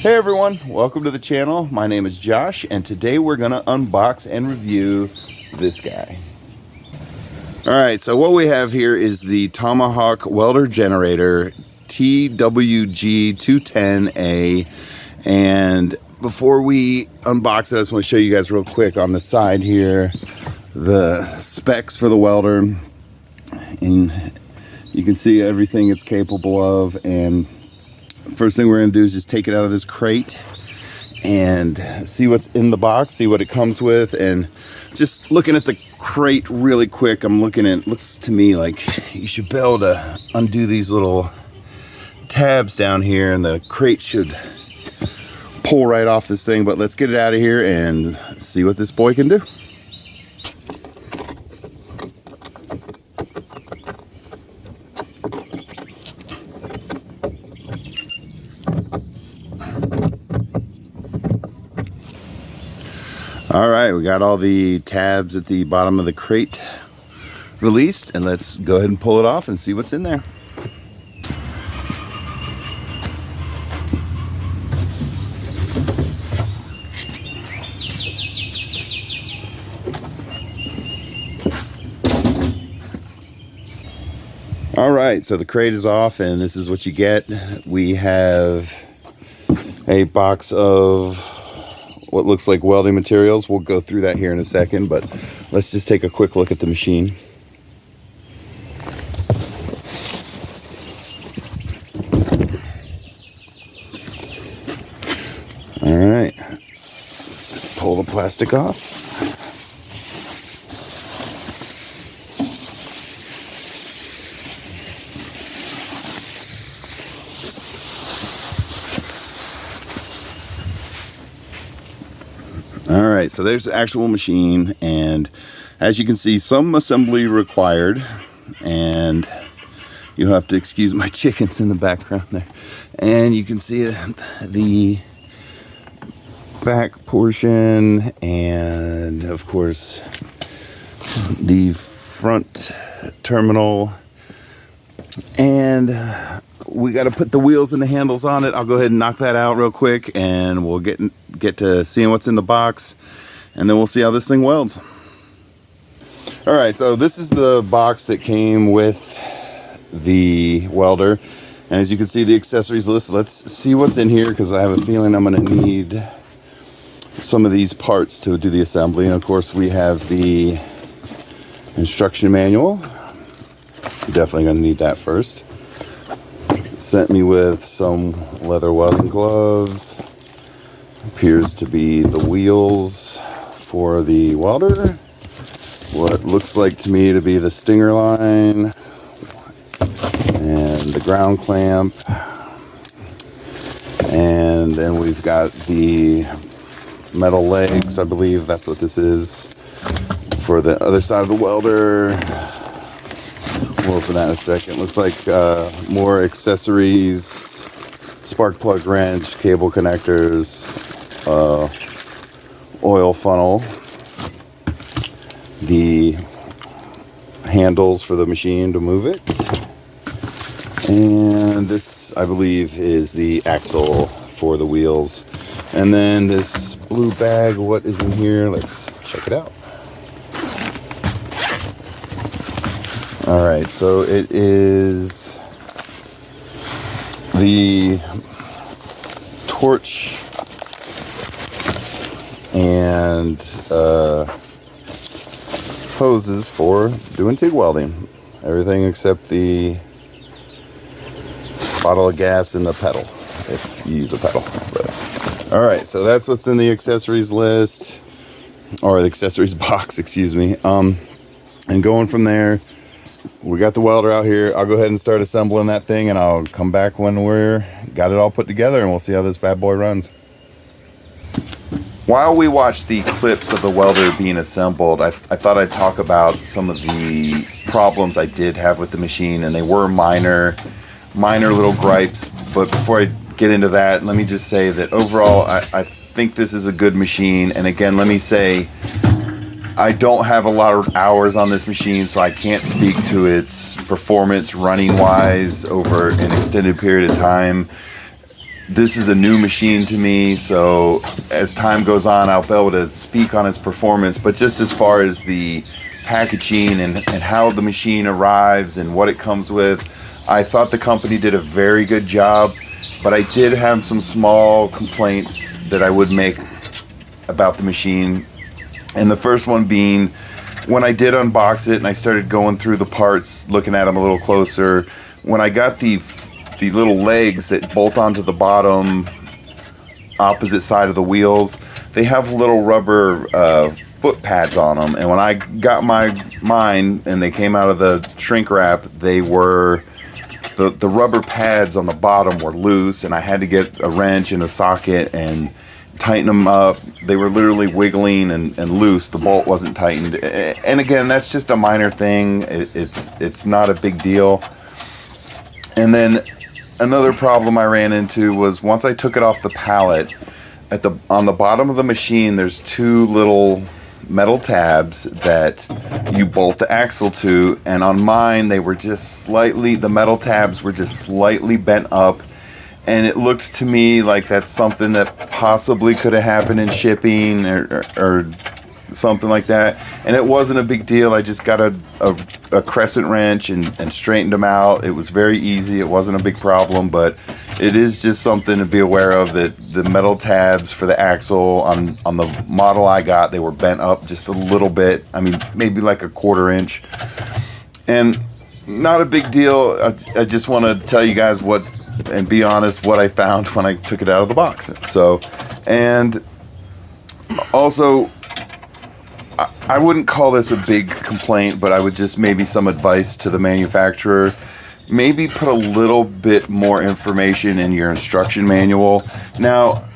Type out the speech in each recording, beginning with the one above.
Hey everyone, welcome to the channel. My name is Josh, and today we're going to unbox and review this guy. Alright, so what we have here is the Tomahawk Welder Generator TWG210A. And before we unbox it, I just want to show you guys real quick on the side here the specs for the welder. And you can see everything it's capable of. And first thing we're going to do is just take it out of this crate and see what's in the box, see what it comes with. And just looking at the crate really quick, I'm looking at, looks to me like you should be able to undo these little tabs down here and the crate should pull right off this thing. But let's get it out of here and see what this boy can do. All right, we got all the tabs at the bottom of the crate released, and let's go ahead and pull it off and see what's in there. All right, so the crate is off, and this is what you get. We have a box of what looks like welding materials. We'll go through that here in a second, but let's just take a quick look at the machine. All right, let's just pull the plastic off. All right, so there's the actual machine, and as you can see, some assembly required, and you'll have to excuse my chickens in the background there. And you can see the back portion, and of course the front terminal, and we got to put the wheels and the handles on it. I'll go ahead and knock that out real quick, and we'll get to seeing what's in the box, and then we'll see how this thing welds. All right, so this is the box that came with the welder, and as you can see, the accessories list. Let's see what's in here, because I have a feeling I'm going to need some of these parts to do the assembly. And of course, we have the instruction manual. Definitely going to need that first. Sent me with some leather welding gloves. Appears to be the wheels for the welder. What looks like to me to be the stinger line and the ground clamp. And then we've got the metal legs. I believe that's what this is for the other side of the welder. We'll open that in a second. Looks like more accessories, spark plug wrench, cable connectors, oil funnel, the handles for the machine to move it, and this, I believe, is the axle for the wheels. And then this blue bag, what is in here? Let's check it out. All right, so it is the torch and hoses for doing TIG welding. Everything except the bottle of gas and the pedal, if you use a pedal. But, all right, so that's what's in the accessories list, or the accessories box, excuse me. And going from there, we got the welder out here. I'll go ahead and start assembling that thing, and I'll come back when we're got it all put together, and we'll see how this bad boy runs. While we watch the clips of the welder being assembled, I thought I'd talk about some of the problems I did have with the machine, and they were minor little gripes. But before I get into that, let me just say that overall, I think this is a good machine. And again, let me say, I don't have a lot of hours on this machine, so I can't speak to its performance running wise over an extended period of time. this is a new machine to me, so as time goes on, I'll be able to speak on its performance. But just as far as the packaging and how the machine arrives and what it comes with, I thought the company did a very good job. But I did have some small complaints that I would make about the machine. And the first one being, when I did unbox it and I started going through the parts, looking at them a little closer, when I got the little legs that bolt onto the bottom opposite side of the wheels, they have little rubber foot pads on them. And when I got mine and they came out of the shrink wrap, they were... The rubber pads on the bottom were loose, and I had to get a wrench and a socket and tighten them up. They were literally wiggling and loose. The bolt wasn't tightened. And again, that's just a minor thing. It's not a big deal. And then another problem I ran into was once I took it off the pallet, on the bottom of the machine, there's two little metal tabs that you bolt the axle to, and on mine they were just slightly, the metal tabs were just slightly bent up, and it looked to me like that's something that possibly could have happened in shipping or something like that. And it wasn't a big deal. I just got a crescent wrench and straightened them out. It was very easy. It wasn't a big problem, but it is just something to be aware of, that the metal tabs for the axle on the model I got, they were bent up just a little bit. I mean, maybe like a 1/4 inch. And not a big deal. I just want to tell you guys and be honest, what I found when I took it out of the box. So, and also, I wouldn't call this a big complaint, but I would just maybe some advice to the manufacturer. Maybe put a little bit more information in your instruction manual. Now,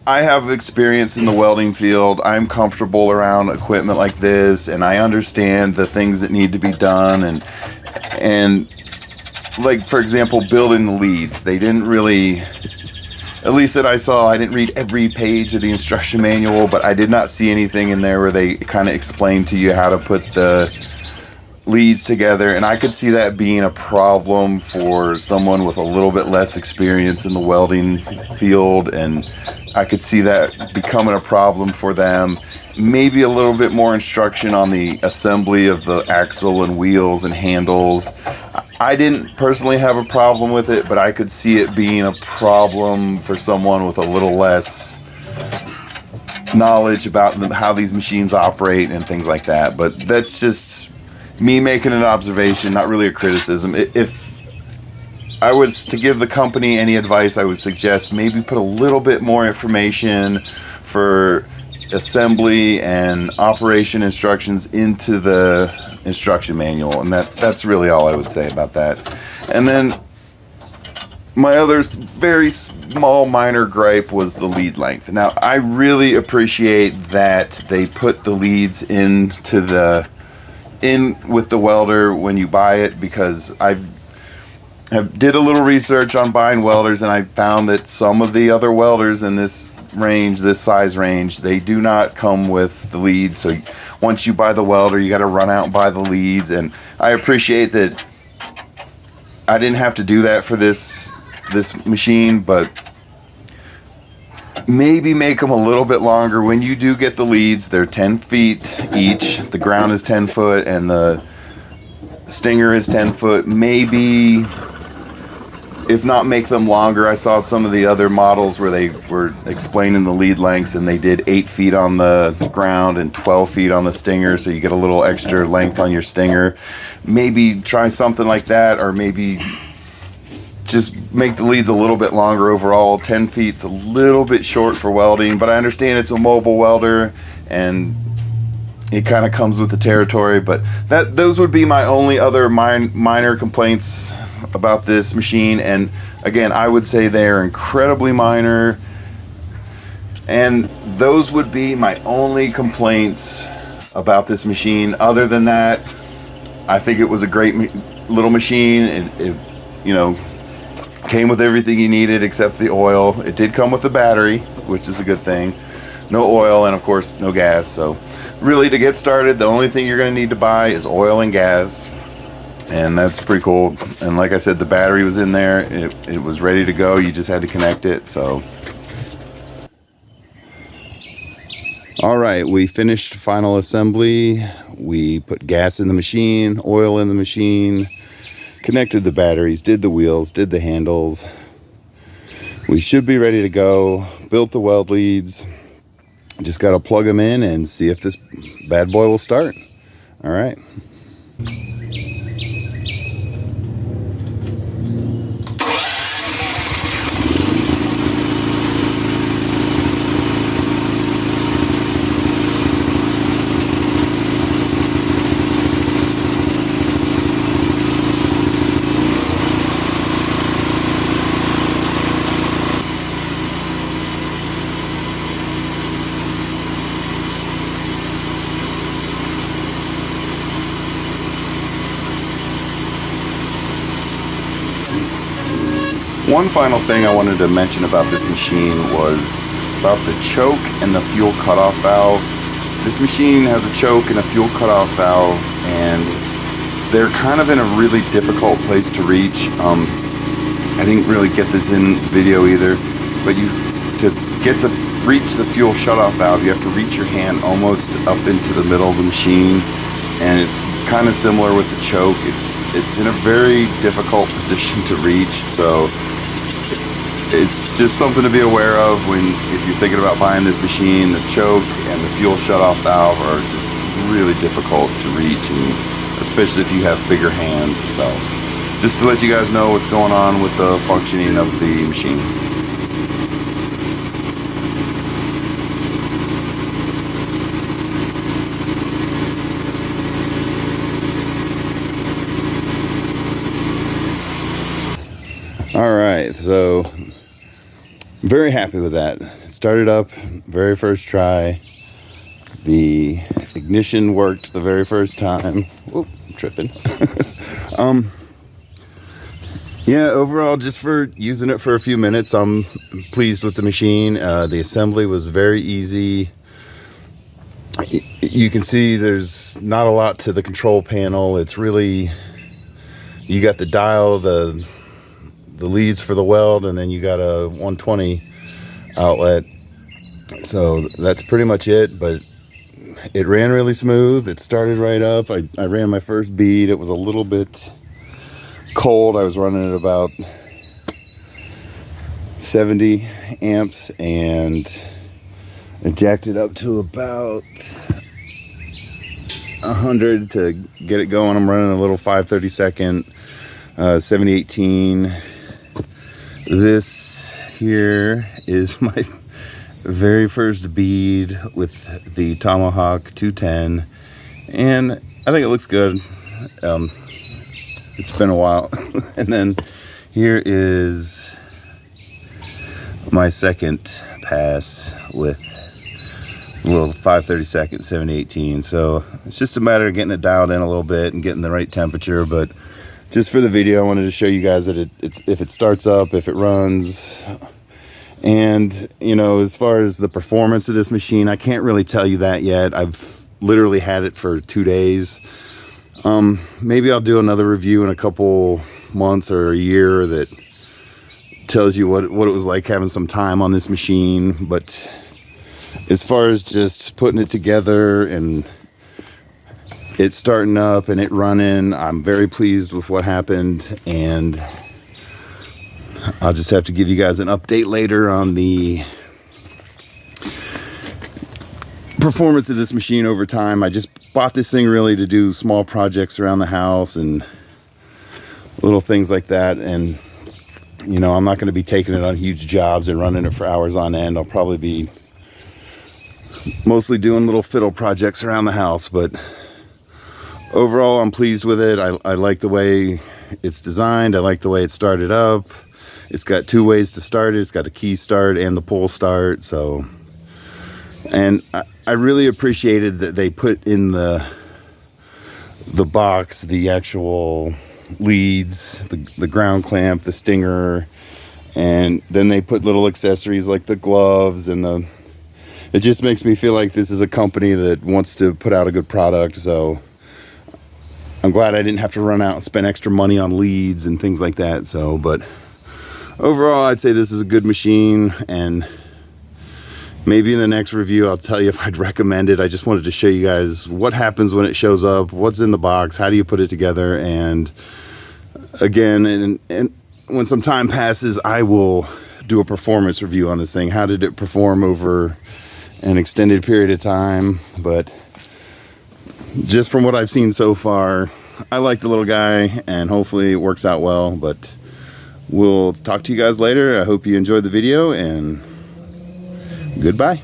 I have experience in the welding field. I'm comfortable around equipment like this, and I understand the things that need to be done. And like, for example, building the leads. They didn't really... At least that I saw, I didn't read every page of the instruction manual, but I did not see anything in there where they kind of explained to you how to put the leads together. And I could see that being a problem for someone with a little bit less experience in the welding field, and I could see that becoming a problem for them. Maybe a little bit more instruction on the assembly of the axle and wheels and handles. I didn't personally have a problem with it, but I could see it being a problem for someone with a little less knowledge about how these machines operate and things like that. But that's just me making an observation, not really a criticism. If I was to give the company any advice, I would suggest maybe put a little bit more information for assembly and operation instructions into the instruction manual, and that's really all I would say about that. And then my other very small minor gripe was the lead length. Now, I really appreciate that they put the leads in with the welder when you buy it, because I did a little research on buying welders, and I found that some of the other welders in this size range, they do not come with the leads. So once you buy the welder, you got to run out and buy the leads. And I appreciate that I didn't have to do that for this machine, but maybe make them a little bit longer. When you do get the leads, they're 10 feet each. The ground is 10 foot and the stinger is 10 foot. Maybe, if not, make them longer. I saw some of the other models where they were explaining the lead lengths, and they did 8 feet on the ground and 12 feet on the stinger, so you get a little extra length on your stinger. Maybe try something like that, or maybe just make the leads a little bit longer overall. 10 feet's a little bit short for welding, but I understand it's a mobile welder, and it kind of comes with the territory. But those would be my only other minor complaints about this machine. And again, I would say they're incredibly minor, and those would be my only complaints about this machine. Other than that, I think it was a great little machine. It came with everything you needed except the oil. It did come with a battery, which is a good thing. No oil, and of course no gas. So really, to get started, the only thing you're going to need to buy is oil and gas. and that's pretty cool. And like I said, the battery was in there. It was ready to go. You just had to connect it. So all right, we finished final assembly. We put gas in the machine, oil in the machine, connected the batteries, did the wheels, did the handles. We should be ready to go. Built the weld leads. Just got to plug them in and see if this bad boy will start. All right. One final thing I wanted to mention about this machine was about the choke and the fuel cutoff valve. This machine has a choke and a fuel cutoff valve, and they're kind of in a really difficult place to reach. I didn't really get this in the video either, but to reach the fuel shutoff valve, you have to reach your hand almost up into the middle of the machine, and it's kind of similar with the choke. It's in a very difficult position to reach, so it's just something to be aware of if you're thinking about buying this machine. The choke and the fuel shutoff valve are just really difficult to reach, and especially if you have bigger hands. So just to let you guys know what's going on with the functioning of the machine. All right, so very happy with that. Started up very first try. The ignition worked the very first time. Whoop, I'm tripping. Yeah, overall, just for using it for a few minutes, I'm pleased with the machine. The assembly was very easy. You can see there's not a lot to the control panel. It's really, you got the dial, the leads for the weld, and then you got a 120 outlet. So that's pretty much it, but it ran really smooth. It started right up. I ran my first bead. It was a little bit cold. I was running at about 70 amps, and I jacked it up to about 100 to get it going. I'm running a little 5/32 7018. This here is my very first bead with the Tomahawk 210, and I think it looks good. It's been a while. And then here is my second pass with a little 5/32 7018. So it's just a matter of getting it dialed in a little bit and getting the right temperature. But just for the video, I wanted to show you guys that if it starts up, if it runs. And, you know, as far as the performance of this machine, I can't really tell you that yet. I've literally had it for 2 days. Maybe I'll do another review in a couple months or a year that tells you what it was like having some time on this machine. But as far as just putting it together and it starting up and it running, I'm very pleased with what happened, and I'll just have to give you guys an update later on the performance of this machine over time. I just bought this thing really to do small projects around the house and little things like that, and you know, I'm not going to be taking it on huge jobs and running it for hours on end. I'll probably be mostly doing little fiddle projects around the house, but overall I'm pleased with it. I like the way it's designed. I like the way it started up. It's got 2 ways to start it. It's got a key start and the pull start. So, and I really appreciated that they put in the box the actual leads, the ground clamp, the stinger, and then they put little accessories like the gloves and it just makes me feel like this is a company that wants to put out a good product. So I'm glad I didn't have to run out and spend extra money on leads and things like that. So, but overall, I'd say this is a good machine, and maybe in the next review, I'll tell you if I'd recommend it. I just wanted to show you guys what happens when it shows up, what's in the box, how do you put it together, and again, and when some time passes, I will do a performance review on this thing. How did it perform over an extended period of time? But just from what I've seen so far, I like the little guy, and hopefully it works out well. But we'll talk to you guys later. I hope you enjoyed the video, and goodbye.